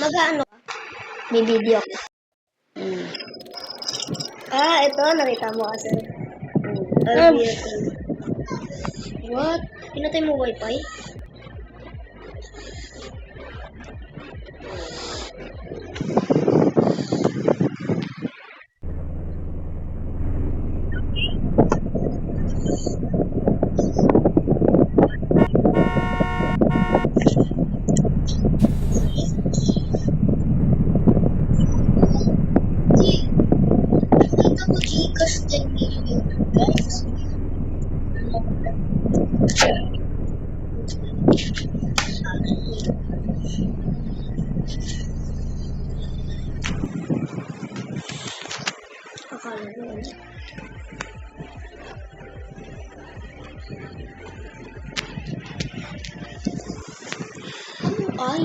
Mag-ano ka? May video ka. Ito. Nakita mo kasi. What? Pinatay mo wifi? Akala mo. Ay.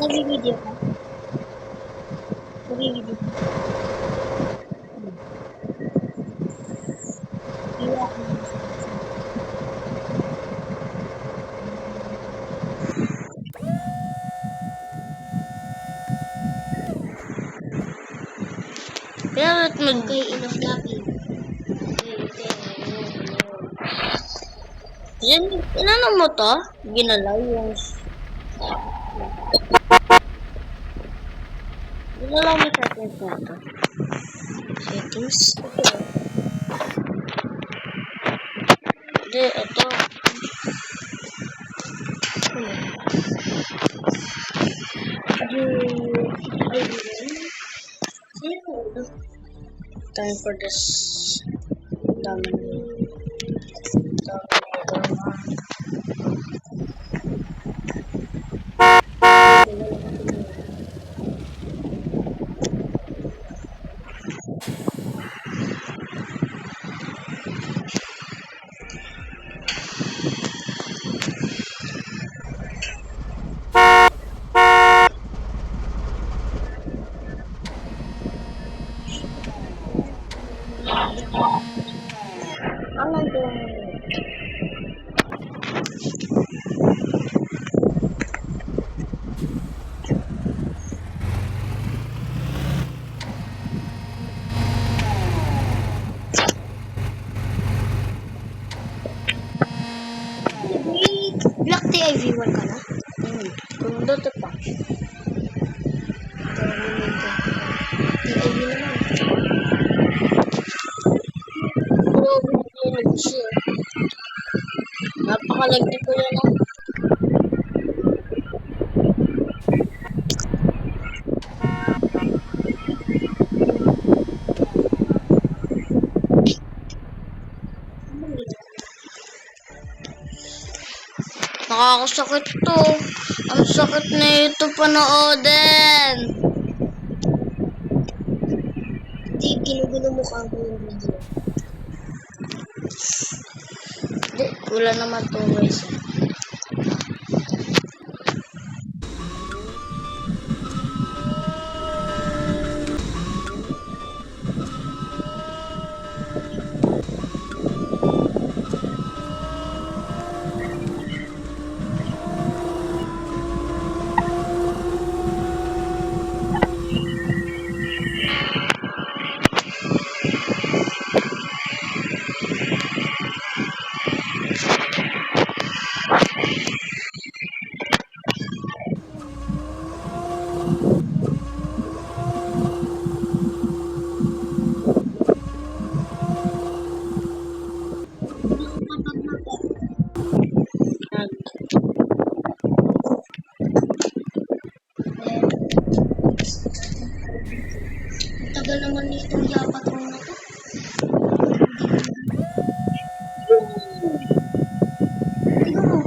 Nag-video ka? Nag-video ka? Iwa ka. Kaya ba't Kay enough gabi. inano mo to? Ginalaw yung... Ginalaw mo settings na to. Settings? Hindi, ito. Time for this Ano doon? Black TIV1 ka na? kung dito pa. TIV naman. Pero binigyan siya. Napakalagdi ko yan ah. Nakakasakit to. Ang sakit na ito panoodin. Hindi, ginugulo mo ka mo yung video. Hindi, wala naman to guys. Tagal naman nitong yapatron na to. Tingnan mo.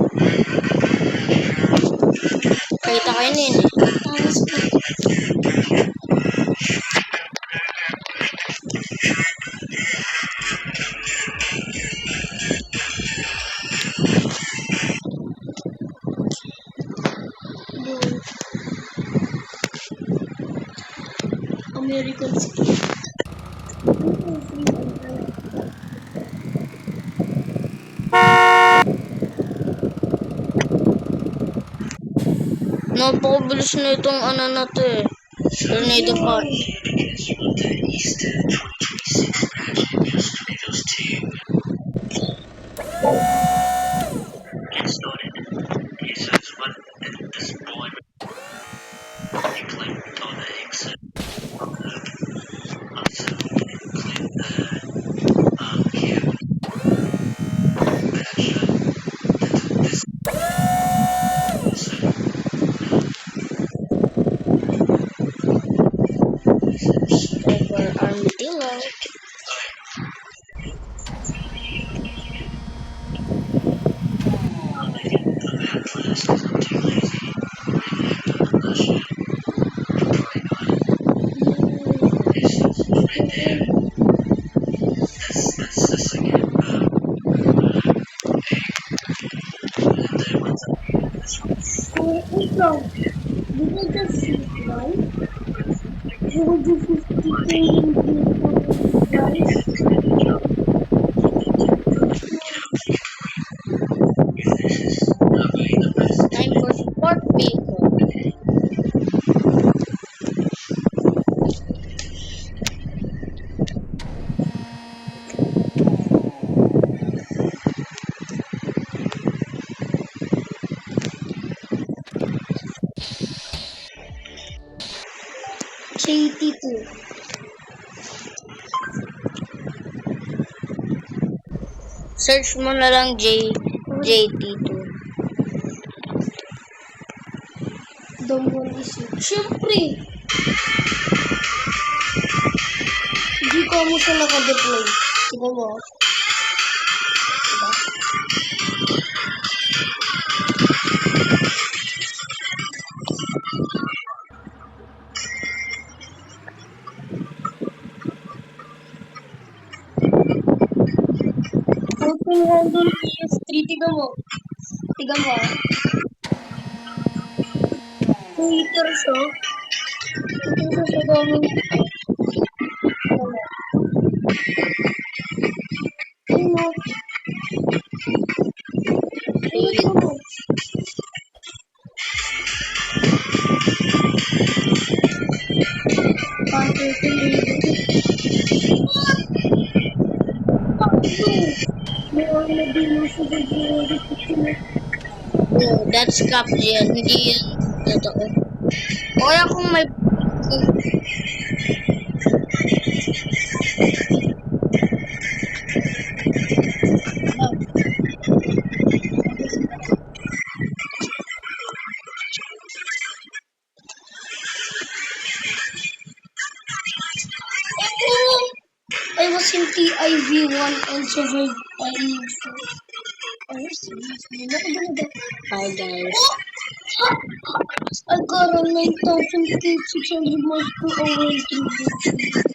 Kita kayo nini. Tawas ko. American skin. Napakabilis na itong ano na to eh. Tornado pa. Over Armadillo. Wait lang. Di ba the fifth one? You will do 50k in price? Time for sport vehicle. JT2. Search mo na lang JT2. The one is it. Siyempre! Hindi ko mo siya naka-deploy. Diba mo? Diba? Open handle ES3. Tiga mo. Tiga mo. 2 liters oh. 2 liters sa gaming. Tiga mo. Tiga mo. Tiga mo. Oh, that's cap yan. Hindi yan totoo. O kaya kung may... I was in TIV1 and survived Hi guys. I got a 9,600 marks per hour in 3